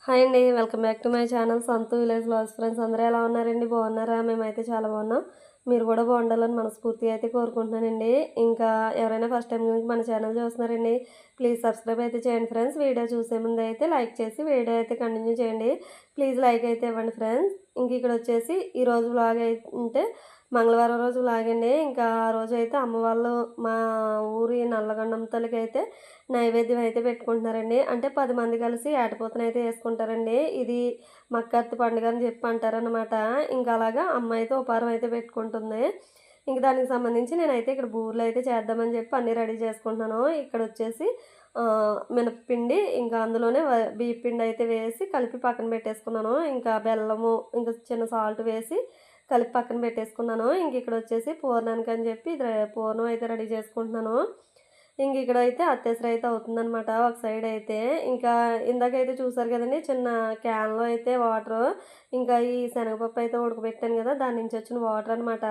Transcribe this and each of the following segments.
Hi అండి. Welcome back to my channel Santhu village vlogs. Friends అందరూ ఎలా ఉన్నారండి? బాగున్నారా? మేమైతే చాలా బాగున్నాం. మీరు కూడా బాగుండాలని మనస్ఫూర్తిగా అయితే కోరుకుంటున్నానండి. ఇంకా ఎవరైనా ఫస్ట్ టైం కనుక మన ఛానల్ చూస్తున్నారండి, ప్లీజ్ సబ్స్క్రైబ్ అయితే చేయండి ఫ్రెండ్స్. వీడియో చూసే ముందు అయితే లైక్ చేసి వీడియో అయితే కంటిన్యూ చేయండి. ప్లీజ్ లైక్ అయితే ఇవ్వండి ఫ్రెండ్స్. ఇంక ఇక్కడ వచ్చేసి ఈరోజు వ్లాగ్ అయితే మంగళవారం రోజు వ్లాగ్ అండి. ఇంకా ఆ రోజు అయితే అమ్మ వాళ్ళు మా ఊరి నల్లగొండం తల్లికి అయితే నైవేద్యం అయితే పెట్టుకుంటున్నారండి. అంటే 10 మంది కలిసి ఏటపోతనైతే వేసుకుంటారండి. ఇది మక్కర్తి పండుగ అని చెప్పి అంటారనమాట. ఇంకా అలాగా అమ్మ అయితే ఉపారం అయితే పెట్టుకుంటుంది. ఇంక దానికి సంబంధించి నేనైతే ఇక్కడ బూరెలు అయితే చేద్దామని చెప్పి అన్నీ రెడీ చేసుకుంటున్నాను. ఇక్కడ వచ్చేసి మినపపిండి, ఇంకా అందులోనే బియ్య పిండి అయితే వేసి కలిపి పక్కన పెట్టేసుకున్నాను. ఇంకా బెల్లము, ఇంకా చిన్న సాల్ట్ వేసి కలిపి పక్కన పెట్టేసుకున్నాను. ఇంక ఇక్కడ వచ్చేసి పూర్ణానికి అని చెప్పి పూర్ణం అయితే రెడీ చేసుకుంటున్నాను. ఇంక ఇక్కడైతే అత్తేసరి అయితే అవుతుందనమాట ఒక సైడ్ అయితే. ఇంకా ఇందాకైతే చూసారు కదండి, చిన్న క్యాన్లో అయితే వాటర్, ఇంకా ఈ శనగపప్పు అయితే ఉడకబెట్టాను కదా, దాని నుంచి వచ్చిన వాటర్ అనమాట.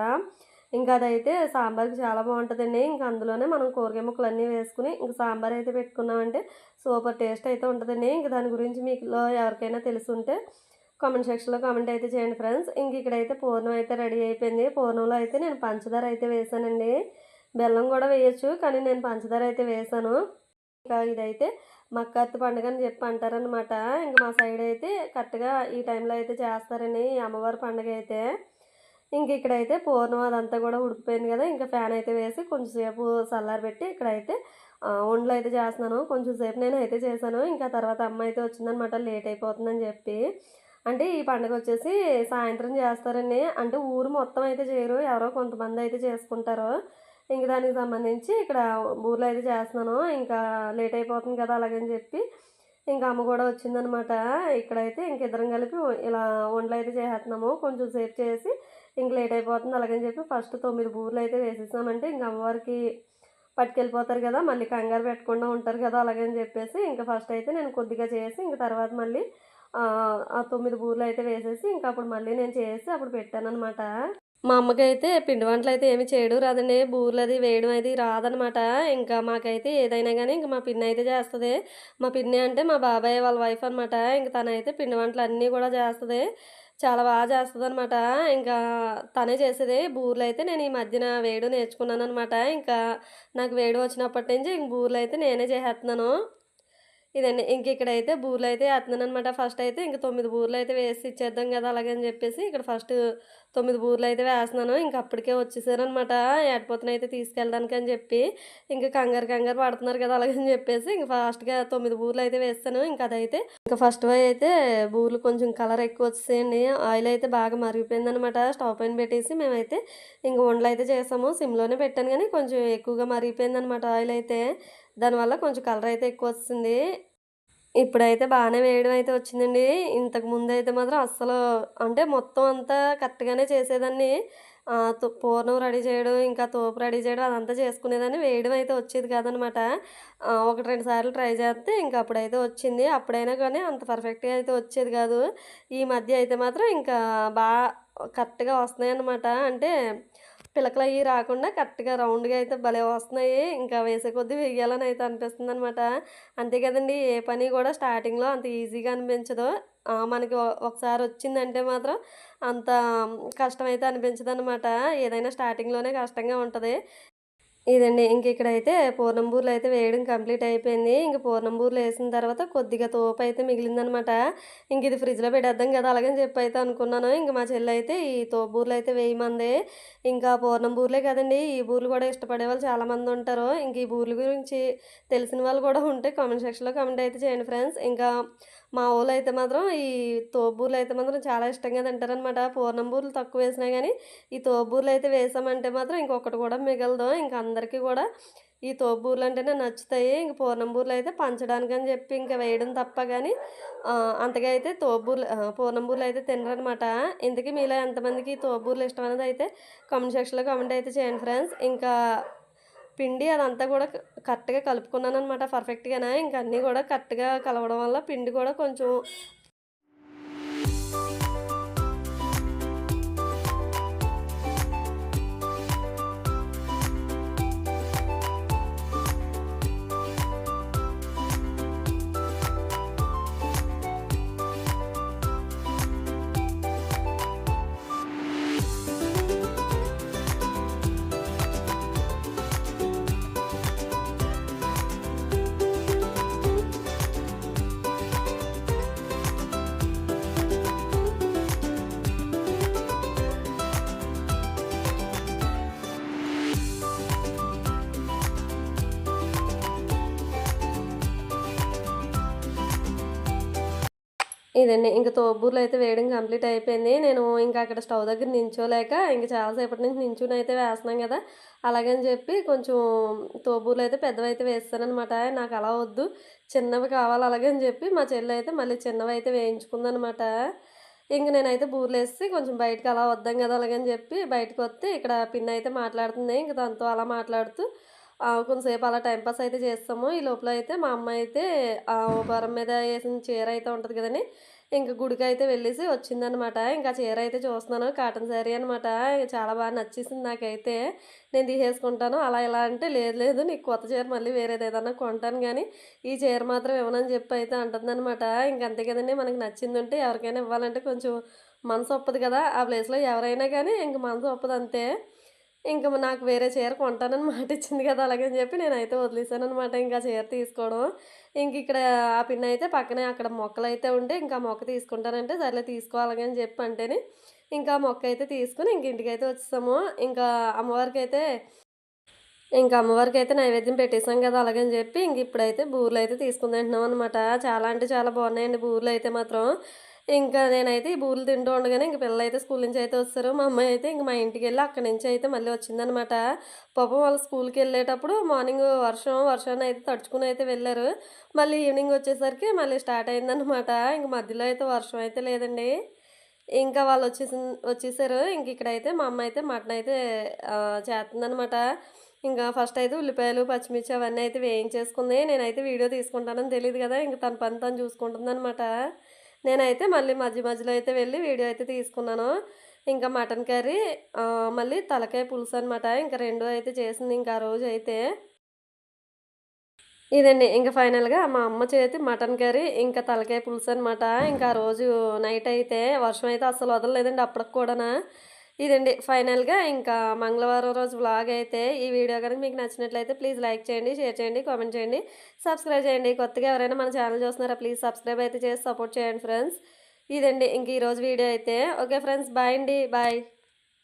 ఇంకా అదైతే సాంబార్కి చాలా బాగుంటుందండి. ఇంకా అందులోనే మనం కూరగాయ ముక్కలు అన్నీ వేసుకుని ఇంక సాంబార్ అయితే పెట్టుకున్నామంటే సూపర్ టేస్ట్ అయితే ఉంటుందండి. ఇంక దాని గురించి మీకులో ఎవరికైనా తెలుసుంటే కామెంట్ సెక్షన్లో కామెంట్ అయితే చేయండి ఫ్రెండ్స్. ఇంక ఇక్కడైతే పూర్ణం అయితే రెడీ అయిపోయింది. పూర్ణంలో అయితే నేను పంచదార అయితే వేసానండి. బెల్లం కూడా వేయచ్చు, కానీ నేను పంచదార అయితే వేసాను. ఇంకా ఇదైతే మక్కర్తి పండుగ అని చెప్పి అంటారనమాట. ఇంకా మా సైడ్ అయితే కరెక్ట్గా ఈ టైంలో అయితే చేస్తారని ఈ అమ్మవారి పండుగ అయితే. ఇంక ఇక్కడైతే పూర్ణం అదంతా కూడా ఉడికిపోయింది కదా, ఇంకా ఫ్యాన్ అయితే వేసి కొంచెంసేపు చల్లారబెట్టి ఇక్కడైతే వండలు అయితే చేస్తున్నాను. కొంచెం సేపు నేను అయితే చేశాను. ఇంకా తర్వాత అమ్మ అయితే వచ్చిందనమాట, లేట్ అయిపోతుందని చెప్పి. అంటే ఈ పండుగ వచ్చేసి సాయంత్రం చేస్తారండి. అంటే ఊరు మొత్తం అయితే చేయరు, ఎవరో కొంతమంది అయితే చేసుకుంటారు. ఇంక దానికి సంబంధించి ఇక్కడ ఊర్లో అయితే చేస్తున్నాను. ఇంకా లేట్ అయిపోతుంది కదా అలాగని చెప్పి ఇంకా అమ్మ కూడా వచ్చిందనమాట. ఇక్కడైతే ఇంక ఇద్దరం కలిపి ఇలా వంటలు అయితే చేసేస్తున్నాము. కొంచెం సేపు చేసి ఇంక లేట్ అయిపోతుంది అలాగని చెప్పి ఫస్ట్ 9 బూరెలు అయితే వేసేసామంటే ఇంక అమ్మవారికి పట్టుకెళ్ళిపోతారు కదా, మళ్ళీ కంగారు పెట్టకుండా ఉంటారు కదా అలాగని చెప్పేసి ఇంకా ఫస్ట్ అయితే నేను కొద్దిగా చేసి ఇంక తర్వాత మళ్ళీ ఆ 9 బూరెలు అయితే వేసేసి ఇంకా అప్పుడు మళ్ళీ నేను చేసి అప్పుడు పెట్టాననమాట. మా అమ్మకైతే పిండి వంటలు అయితే ఏమి చేయడం రాదండి. బూరెలు అది వేయడం అది రాదనమాట. ఇంకా మాకైతే ఏదైనా కానీ ఇంక మా పిన్ని అయితే చేస్తుంది. మా పిన్ని అంటే మా బాబాయ్ వాళ్ళ వైఫ్ అనమాట. ఇంక తనైతే పిండి వంటలు అన్నీ కూడా చేస్తుంది. చాలా బాగా చేస్తుంది అనమాట. ఇంకా తనే చేసేది. బూరెలు అయితే నేను ఈ మధ్యన వేయడం నేర్చుకున్నాను అనమాట. ఇంకా నాకు వేయడం వచ్చినప్పటి నుంచి ఇంక బూరెలు అయితే నేనే చేసేస్తున్నాను. ఇదండి. ఇంక ఇక్కడైతే బూరెలు అయితే ఏత్తన్నాననమాట. ఫస్ట్ అయితే ఇంక 9 బూరెలు అయితే వేసి ఇచ్చేద్దాం కదా అలాగని చెప్పేసి ఇక్కడ ఫస్ట్ 9 బూరెలు అయితే వేస్తున్నాను. ఇంక అప్పటికే వచ్చేసారనమాట ఏటపోతనైతే తీసుకెళ్ళడానికి అని చెప్పి. ఇంక కంగారు కంగారు పడుతున్నారు కదా అలాగని చెప్పేసి ఇంక ఫాస్ట్‌గా 9 బూరెలు అయితే వేస్తాను. ఇంక అదైతే ఇంక ఫస్ట్ అయితే బూరెలు కొంచెం కలర్ ఎక్కువ వచ్చేసాయండి. ఆయిల్ అయితే బాగా మరిగిపోయిందనమాట. స్టవ్ పైన పెట్టేసి మేమైతే ఇంక వండలు అయితే చేసాము. సిమ్‌లోనే పెట్టాను కానీ కొంచెం ఎక్కువగా మరిగిపోయిందనమాట ఆయిల్ అయితే. దానివల్ల కొంచెం కలర్ అయితే ఎక్కువ వచ్చింది. ఇప్పుడైతే బాగానే వేయడం అయితే వచ్చిందండి. ఇంతకు ముందైతే మాత్రం అస్సలు, అంటే మొత్తం అంతా కరెక్ట్‌గానే చేసేదాన్ని. పూర్ణం రెడీ చేయడం, ఇంకా తోపు రెడీ చేయడం అదంతా చేసుకునేదాన్ని. వేయడం అయితే వచ్చేది కాదనమాట. 1, 2 సార్లు ట్రై చేస్తే ఇంక అప్పుడైతే వచ్చింది. అప్పుడైనా కానీ అంత పర్ఫెక్ట్‌గా అయితే వచ్చేది కాదు. ఈ మధ్య అయితే మాత్రం ఇంకా బా కరెక్ట్‌గా వస్తున్నాయన్నమాట. అంటే పిలకలయ్యి రాకుండా కరెక్ట్‌గా రౌండ్‌గా అయితే భలే వస్తున్నాయి. ఇంకా వేసే కొద్దీ వెయ్యాలని అయితే అనిపిస్తుందనమాట. అంతే కదండీ! ఏ పని కూడా స్టార్టింగ్‌లో అంత ఈజీగా అనిపించదు. మనకి ఒకసారి వచ్చిందంటే మాత్రం అంత కష్టమైతే అనిపించదనమాట. ఏదైనా స్టార్టింగ్‌లోనే కష్టంగా ఉంటది. ఇదండి. ఇంక ఇక్కడైతే పూర్ణం బూరెలు అయితే వేయడం కంప్లీట్ అయిపోయింది. ఇంక పూర్ణం బూరెలు వేసిన తర్వాత కొద్దిగా తోపైతే మిగిలిందనమాట. ఇంక ఇది ఫ్రిడ్జ్‌లో పెట్టేద్దాం కదా అలాగని చెప్పి అయితే అనుకున్నాను. ఇంక మా చెల్లయితే ఈ తోపు బూరెలు అయితే వేయమంది. ఇంకా పూర్ణం బూరెలే కదండీ! ఈ బూరెలు కూడా ఇష్టపడేవాళ్ళు చాలామంది ఉంటారు. ఇంక ఈ బూరెల గురించి తెలిసిన వాళ్ళు కూడా ఉంటే కామెంట్ సెక్షన్‌లో కామెంట్ అయితే చేయండి ఫ్రెండ్స్. ఇంకా మా వోళ్ళైతే మాత్రం ఈ తోపు బూరెలు అయితే మాత్రం చాలా ఇష్టంగా తింటారనమాట. పూర్ణం బూరెలు తక్కువ వేసినా గానీ ఈ తోపు బూరెలు అయితే వేసామంటే మాత్రం ఇంకొకటి కూడా మిగలదు. ఇంక అందరికీ కూడా ఈ తోపు బూరెలు అంటేనే నచ్చుతాయి. ఇంక పూర్ణం బూరెలు అయితే పంచడానికని చెప్పి ఇంకా వేయడం తప్ప గానీ అంతగా అయితే పూర్ణం బూరెలు అయితే తినరనమాట. ఇంతకీ మీలో ఎంతమందికి తోపు బూరెలు ఇష్టం అనేది అయితే కామెంట్ సెక్షన్‌లో కామెంట్ అయితే చేయండి ఫ్రెండ్స్. ఇంకా పిండి అదంతా కూడా కరెక్ట్‌గా కలుపుకున్నాననమాట పర్ఫెక్ట్‌గాన. ఇంక అన్నీ కూడా కరెక్ట్‌గా కలవడం వల్ల పిండి కూడా కొంచెం ఇదండి. ఇంక తోబూర్లో అయితే వేయడం కంప్లీట్ అయిపోయింది. నేను ఇంకా అక్కడ స్టవ్ దగ్గర నించోలేక ఇంక చాలా సేపటి నుంచి నించొనైతే వేస్తున్నాం గదా! అలాగని జెప్పి కొంచెం తోబూర్లు అయితే పెద్దవైతే వేసేసాననమాట. నాకు అలా వద్దు చిన్నవి కావాలి అలాగని జెప్పి మా చెల్లయితే మళ్ళీ చిన్నవైతే వేయించుకుందనమాట. ఇంక నేనైతే బూర్లేసి కొంచెం బయటకి అలా వద్దాం గదా! అలాగని జెప్పి బయటకొత్తే ఇక్కడ పిన్నయితే మాట్లాడుతుంది. ఇంక తనతో అలా మాట్లాడుతూ కొంతసేపు అలా టైమ్ పాస్ అయితే చేస్తాము. ఈ లోపల అయితే మా అమ్మ అయితే వరం మీద ఏసిన చీర అయితే ఉంటది కదండీ! ఇంక గుడికైతే వెళ్ళేసి వచ్చిందనమాట. ఇంకా చీర అయితే చూస్తున్నాను. కాటన్ శారీ అనమాట. చాలా బాగా నచ్చేసింది నాకైతే. నేను తీసేసుకుంటాను. అలా ఇలా అంటే లేదు లేదు నీకు కొత్త చీర మళ్ళీ వేరేదేదన్నా కొంటాను గానీ, ఈ చీర మాత్రం ఇవ్వనని చెప్పి అయితే అంటుందనమాట. ఇంక అంతే కదండీ! మనకి నచ్చిందుంటే ఎవరికైనా ఇవ్వాలంటే కొంచెం మనసు ఒప్పదు కదా! ఆ ప్లేస్‌లో ఎవరైనా కానీ ఇంక మనసు ఒప్పదు అంతే. ఇంక నాకు వేరే చీర కొంటానని మాటిచ్చింది కదా! అలాగని చెప్పి నేనైతే వదిలేసాననమాట ఇంకా చీర తీసుకోవడం. ఇంకిక్కడ ఆ పిన్నయితే పక్కనే అక్కడ మొక్కలైతే ఉంటే ఇంకా మొక్క తీసుకుంటానంటే, సర్లే తీసుకో అలాగని చెప్పి అంటేనే, ఇంకా మొక్కయితే తీసుకొని ఇంక ఇంటికైతే వచ్చేసాము. ఇంకా అమ్మవారికైతే అమ్మవారికైతే నైవేద్యం పెట్టేసాం కదా! అలాగని చెప్పి ఇంక ఇప్పుడైతే బూరెలైతే తీసుకొని తింటున్నామనమాట. చాలా అంటే చాలా బాగున్నాయండి బూరెలైతే మాత్రం. ఇంకా నేనైతే ఈ బూరెలు తింటూ ఉండగానే ఇంక పిల్లలైతే స్కూల్ నుంచి అయితే వచ్చేసారు. మా అమ్మాయి అయితే ఇంక మా ఇంటికెళ్ళి అక్కడి నుంచి అయితే మళ్ళీ వచ్చిందనమాట. పాపం వాళ్ళు స్కూల్‌కెళ్ళేటప్పుడు మార్నింగ్ వర్షాన్ని అయితే తడుచుకొని అయితే వెళ్లారు. మళ్ళీ ఈవినింగ్ వచ్చేసరికి మళ్ళీ స్టార్ట్ అయిందనమాట. ఇంక మధ్యలో అయితే వర్షం అయితే లేదండి. ఇంకా వాళ్ళు వచ్చేసారు. ఇంక ఇక్కడైతే మా అమ్మ అయితే మటన్ అయితే చేస్తుందనమాట. ఇంకా ఫస్ట్ అయితే ఉల్లిపాయలు, పచ్చిమిర్చి అవన్నీ అయితే వేయించేసుకుంది. నేనైతే వీడియో తీసుకుంటానని తెలీదు గదా! ఇంక తన పని తను చూసుకుంటుందనమాట. నేనైతే మళ్ళీ మధ్య మధ్యలో అయితే వెళ్ళి వీడియో అయితే తీసుకున్నాను. ఇంకా మటన్ కర్రీ మళ్ళీ తలకాయ పులుసనమాట. ఇంక 2 అయితే చేసింది ఇంకా ఆ రోజైతే. ఇదండి. ఇంక ఫైనల్‌గా మా అమ్మ చేతి మటన్ కర్రీ, ఇంకా తలకాయ పులుసనమాట. ఇంకా ఆ రోజు నైటయితే వర్షమయితే అస్సలు వదలలేదండి అప్పటికి కూడానా. ఇదండి ఫైనల్‌గా ఇంకా మంగళవారం రోజు వ్లాగయితే ఈ వీడియో గనుక మీకు నచ్చినట్లయితే ప్లీజ్ లైక్ చేయండి, షేర్ చేయండి, కామెంట్ చేయండి, సబ్స్క్రైబ్ చేయండి. కొత్తగా ఎవరైనా మన ఛానల్ చూస్తున్నారా ప్లీజ్ సబ్స్క్రైబ్ అయితే చేసి సపోర్ట్ చేయండి ఫ్రెండ్స్. ఇదండి ఇంక ఈరోజు వీడియో అయితే. ఓకే ఫ్రెండ్స్ బాయ్ అండి. బాయ్.